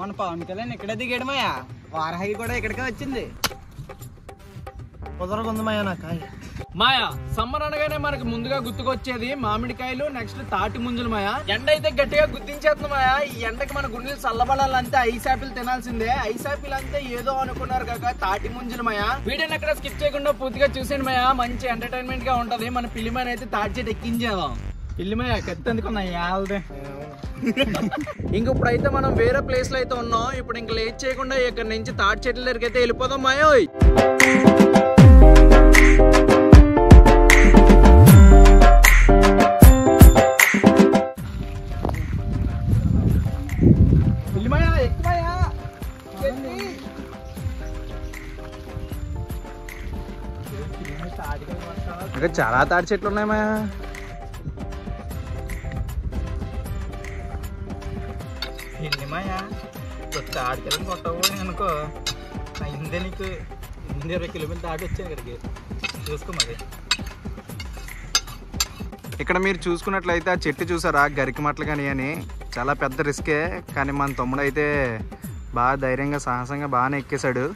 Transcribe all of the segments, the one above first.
మన పవన్ కళ్యాణ్ ఇక్కడే దిగాడు మాయా. వారాహి కూడా ఇక్కడికే వచ్చింది. కుదరకుంది మాయా నా కాయ. మాయా సమ్మర్ అనగానే మనకి ముందుగా గుర్తుకొచ్చేది మామిడికాయలు, నెక్స్ట్ తాటి ముంజులు. మాయా ఎండ అయితే గట్టిగా గుర్తించేస్తుంది మాయా. ఈ ఎండకి మన గుండెలు చల్లబడాలంటే ఐస్ ఆపిల్ తినాల్సిందే. ఐస్ ఆపిల్ అంతే ఏదో అనుకున్నారు కాక తాటి ముంజులు మాయా. వీడియోని ఎక్కడ స్కిప్ చేయకుండా పూర్తిగా చూసేయండి మాయా. మంచి ఎంటర్టైన్మెంట్ గా ఉంటది. మన పిల్లిమాని అయితే తాటి చెట్టు ఎక్కించేదాం. పిల్లిమాయ కత్తి అందుకున్నా ఇంక ఇప్పుడైతే మనం వేరే ప్లేస్ లో అయితే ఉన్నాం. ఇప్పుడు ఇంక లేట్ చేయకుండా ఇక్కడ నుంచి తాటి చెట్ల దగ్గరికి అయితే వెళ్ళిపోదాం మాయోయ్. ఇక్కడ చాలా తాటి చెట్లు ఉన్నాయి మాయా. వెళ్ళి మాయా తాడికెళ్ళని కొట్టబోయి అనుకో అయిందే నీకు 20 కిలోమీటర్లు దాటి వచ్చాను ఇక్కడికి. చూసుకో మరి. ఇక్కడ మీరు చూసుకున్నట్లయితే ఆ చెట్టు చూసారా, గరికి మట్టలు కానీ అని చాలా పెద్ద రిస్కే. కానీ మన తమ్ముడు అయితే బాగా ధైర్యంగా సాహసంగా బాగానే ఎక్కేశాడు.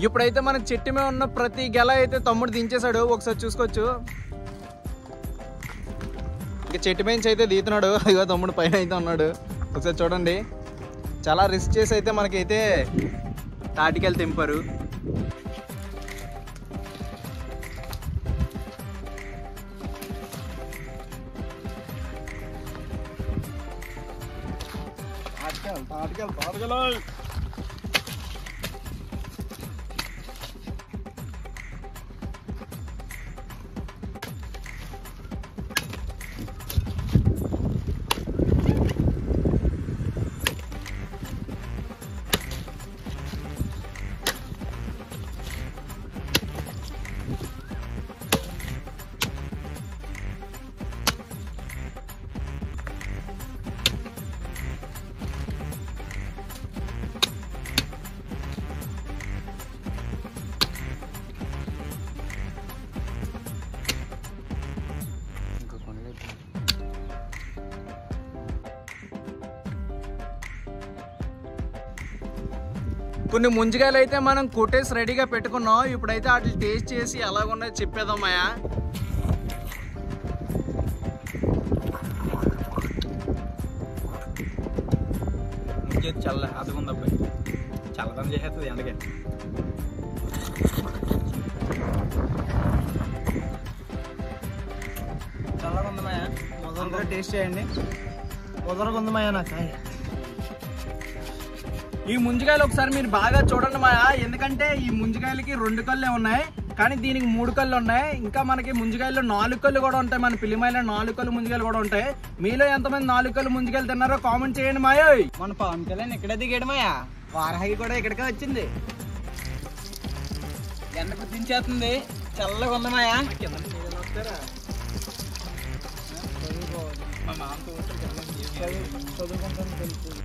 ఇప్పుడైతే మన చెట్టు మీద ఉన్న ప్రతి గెల అయితే తమ్ముడు దించేశాడు. ఒకసారి చూసుకోవచ్చు. ఇంకా చెట్టు మీద అయితే దిగుతున్నాడు. ఇగో తమ్ముడు పైన అయితే ఉన్నాడు. ఒకసారి చూడండి. చాలా రిస్క్ చేసి అయితే మనకైతే తాటికెళ్ళి తెంపారు. కొన్ని ముంజికాయలు అయితే మనం కొట్టేసి రెడీగా పెట్టుకున్నాం. ఇప్పుడైతే వాటిని టేస్ట్ చేసి ఎలాగున్నాయో చెప్పేద్దాం మాయా. ముంచేది చల్ల అదుగు ఉంది అబ్బాయి. చల్లదనం చేసేస్తుంది ఎండకే. చల్లగా ఉంది మాయా. మొదలుగా టేస్ట్ చేయండి. కుదరకుంది మాయా నా కాయ. ఈ ముంజికాయలు ఒకసారి మీరు బాగా చూడండి మాయా. ఎందుకంటే ఈ ముంజికాయలకి 2 కళ్ళే ఉన్నాయి, కానీ దీనికి 3 కళ్ళు ఉన్నాయి. ఇంకా మనకి ముంజికాయలు 4 కళ్ళు కూడా ఉంటాయి. మన పిల్లిమాయలో 4 కళ్ళు ముంజికాయలు కూడా ఉంటాయి. మీలో ఎంతమంది 4 కళ్ళు ముంజికాయలు తిన్నారో కామెంట్ చేయండి మాయోయ్. మన పవన్ కళ్యాణ్ ఇక్కడే దిగాడు మాయా. వారాహి కూడా ఇక్కడికే వచ్చింది. ఎండ గుర్తించేస్తుంది. చల్లగా ఉంది మాయా. మా మామతో చదువుకుంటాను తెలుసు.